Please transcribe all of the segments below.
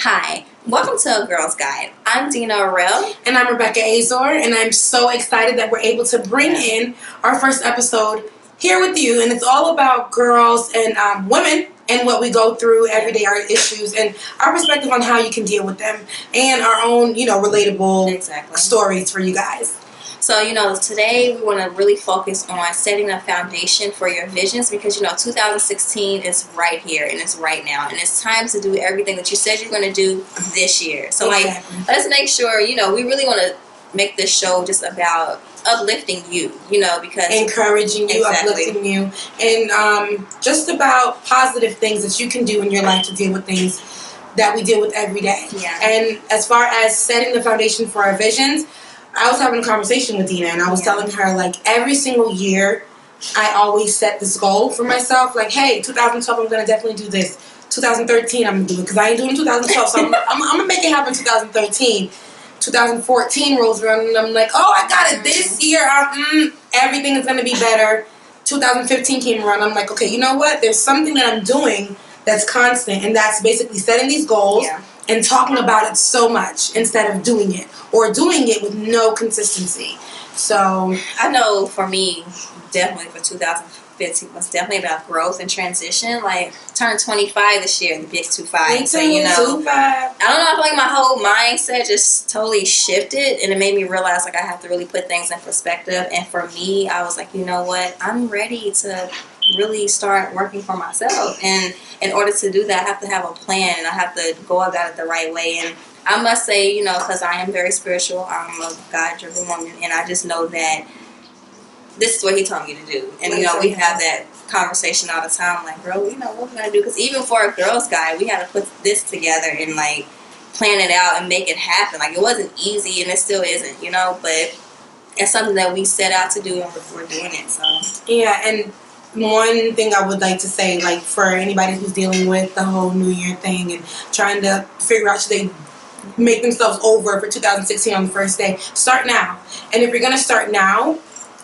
Hi, welcome to A Girl's Guide. I'm Dena Erale. And I'm Azor, and I'm so excited that we're able to bring in our first episode here with you. And it's all about girls and women and what we go through every day, our issues, and our perspective on how you can deal with them, and our own, relatable stories for you guys. So, today we want to really focus on setting a foundation for your visions because, 2016 is right here and it's right now. And it's time to do everything that you said you're going to do this year. So, let's make sure, we really want to make this show just about uplifting you, because... encouraging you, uplifting you, and just about positive things that you can do in your life to deal with things that we deal with every day. Yeah. And as far as setting the foundation for our visions... I was having a conversation with Dena, and I was telling her, every single year, I always set this goal for myself. Hey, 2012, I'm going to definitely do this. 2013, I'm going to do it, because I ain't doing 2012, so I'm going to make it happen 2013. 2014 rolls around, and I'm like, oh, I got it this year. Everything is going to be better. 2015 came around, I'm like, okay, you know what? There's something that I'm doing that's constant, and that's basically setting these goals. Yeah. And talking about it so much instead of doing it, or doing it with no consistency. So I know for me, definitely for 2015 was definitely about growth and transition. Turned 25 this year, the big 25. Me too, so 25. I don't know. I feel like my whole mindset just totally shifted, and it made me realize I have to really put things in perspective. And for me, I was like, you know what? I'm ready to really start working for myself, and in order to do that, I have to have a plan, and I have to go about it the right way. And I must say, because I am very spiritual, I'm a God-driven woman, and I just know that this is what He told me to do. And we have that conversation all the time, girl, what we're gonna do? Because even for a girl's guide, we had to put this together and plan it out and make it happen. It wasn't easy, and it still isn't, but it's something that we set out to do, and we're doing it. So yeah. And one thing I would like to say, for anybody who's dealing with the whole New Year thing and trying to figure out should they make themselves over for 2016 on the first day, start now. And if you're going to start now,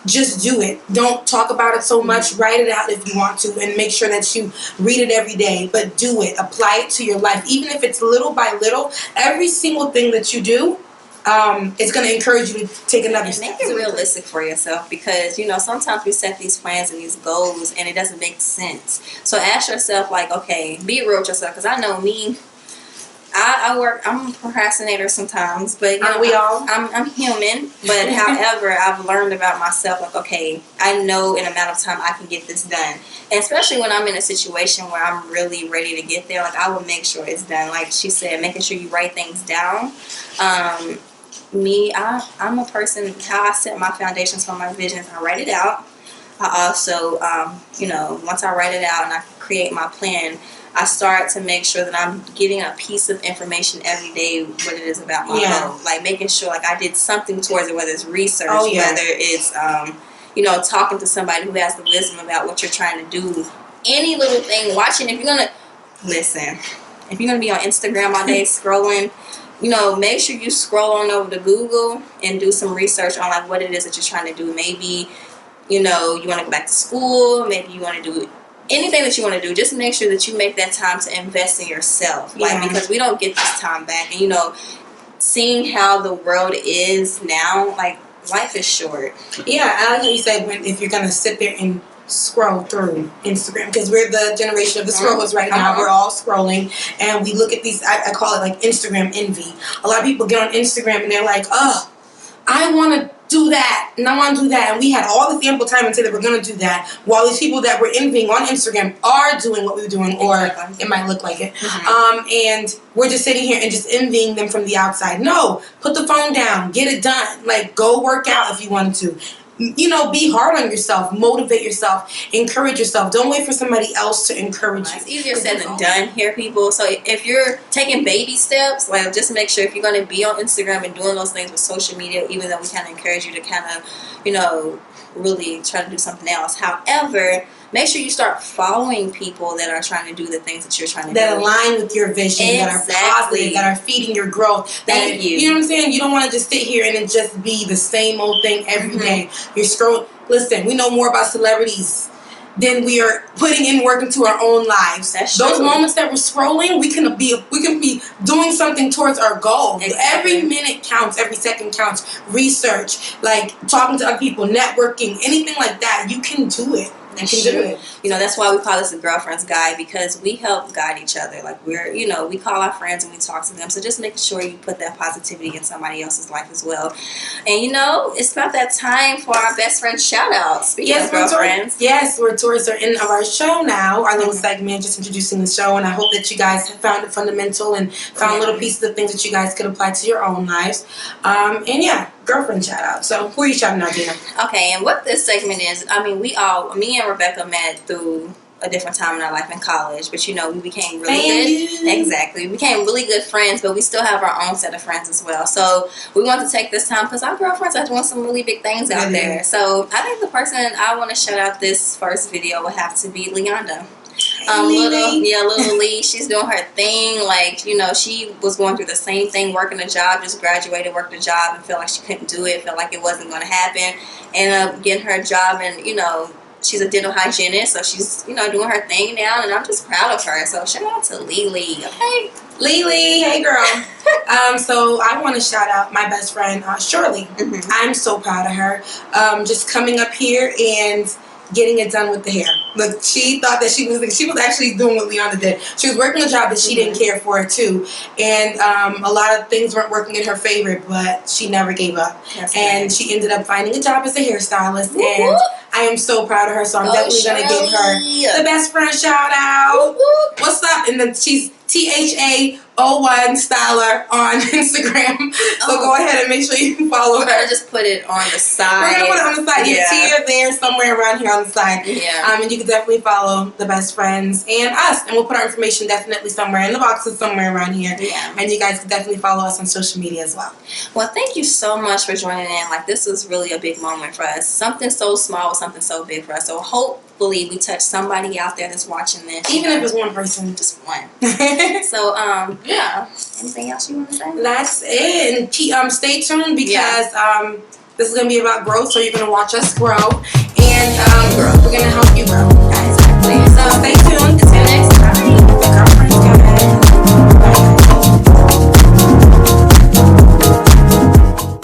just do it. Don't talk about it so much. Write it out if you want to, and make sure that you read it every day. But do it. Apply it to your life. Even if it's little by little, every single thing that you do, it's going to encourage you to take another step. Make it realistic for yourself, because sometimes we set these plans and these goals and it doesn't make sense. So ask yourself, okay, be real with yourself, because I know me, I'm a procrastinator sometimes, but we all? I'm human. But however, I've learned about myself, okay, I know in a amount of time I can get this done. And especially when I'm in a situation where I'm really ready to get there, I will make sure it's done. Like she said, making sure you write things down. I'm a person, how I set my foundations for my visions, I write it out. I also, once I write it out and I create my plan, I start to make sure that I'm getting a piece of information every day what it is about my goal. Making sure I did something towards it, whether it's research, whether it's, talking to somebody who has the wisdom about what you're trying to do. Any little thing, watching, if you're going to be on Instagram all day scrolling, make sure you scroll on over to Google and do some research on what it is that you're trying to do. Maybe, you want to go back to school. Maybe you want to do anything that you want to do. Just make sure that you make that time to invest in yourself. Because we don't get this time back. And, seeing how the world is now, life is short. Yeah, I like what you said, if you're going to sit there and scroll through Instagram, because we're the generation of the scrollers right now. We're all scrolling, and we look at these, I call it Instagram envy. A lot of people get on Instagram and they're like, oh, I want to do that, and I want to do that, and we had all this ample time and say that we're going to do that, while these people that we're envying on Instagram are doing what we're doing, or it might look like it. And we're just sitting here and just envying them from the outside. No, put the phone down, get it done. Go work out if you want to. Be hard on yourself, motivate yourself, encourage yourself. Don't wait for somebody else to encourage you. It's easier said than done here, people. So if you're taking baby steps, just make sure if you're going to be on Instagram and doing those things with social media, even though we kind of encourage you to kind of, really try to do something else. However, make sure you start following people that are trying to do the things that you're trying to do. That align with your vision, that are positive, that are feeding your growth. Thank you. You know what I'm saying? You don't want to just sit here and it just be the same old thing every day. You're scrolling. Listen, we know more about celebrities then we are putting in work into our own lives. That's Those true. moments that we're scrolling, we can be doing something towards our goal. Exactly. Every minute counts, every second counts. Research, like talking to other people, networking, anything like that, you can do it. You can do it. You know, that's why we call this a girlfriend's guide, because we help guide each other. Like, we're, you know, we call our friends and we talk to them. So just making sure you put that positivity in somebody else's life as well. And, you know, it's not that time for our best friend shout outs. Speaking of girlfriends. We're towards the end of our show now. Our little segment, just introducing the show. And I hope that you guys have found it fundamental and found little pieces of things that you guys could apply to your own lives. And yeah, girlfriend shout out. So who are you shouting out, Dena? Okay, and what this segment is, I mean, me and Rebecca met through a different time in our life in college, but you know, we became really good. Exactly. We became really good friends, but we still have our own set of friends as well. So we want to take this time because our girlfriends are doing some really big things out there. So I think the person I want to shout out this first video would have to be Leonda. Little Lee, she's doing her thing. Like, you know, she was going through the same thing, working a job, just graduated, worked a job, and felt like she couldn't do it, felt like it wasn't going to happen. Ended up getting her job, and, you know, she's a dental hygienist, so she's, you know, doing her thing now, and I'm just proud of her. So shout out to Lily, okay? Lily, hey girl. So I want to shout out my best friend, Shirley. I'm so proud of her. Just coming up here and getting it done with the hair. Look, she thought that she was actually doing what Leonda did. She was working a job that she didn't care for too, and a lot of things weren't working in her favor, but she never gave up. She ended up finding a job as a hairstylist, and I am so proud of her. So I'm definitely gonna give her the best friend shout out. What's up? And then she's THA01 Styler on Instagram. So go ahead and make sure you follow her. We're gonna just put it on the side. We're gonna put it on the side. Yeah. Tia there, somewhere around here on the side. Yeah. And you can definitely follow the best friends and us. And we'll put our information definitely somewhere in the boxes somewhere around here. Yeah. And you guys can definitely follow us on social media as well. Well, thank you so much for joining in. Like, this was really a big moment for us. Something so small, something so big for us. So hopefully we touch somebody out there that's watching this. Even if it's one person. Just one. So, yeah. Anything else you want to say? That's it. And stay tuned because this is going to be about growth. So you're going to watch us grow. And we're going to help you grow. Exactly. So stay tuned. Until next time.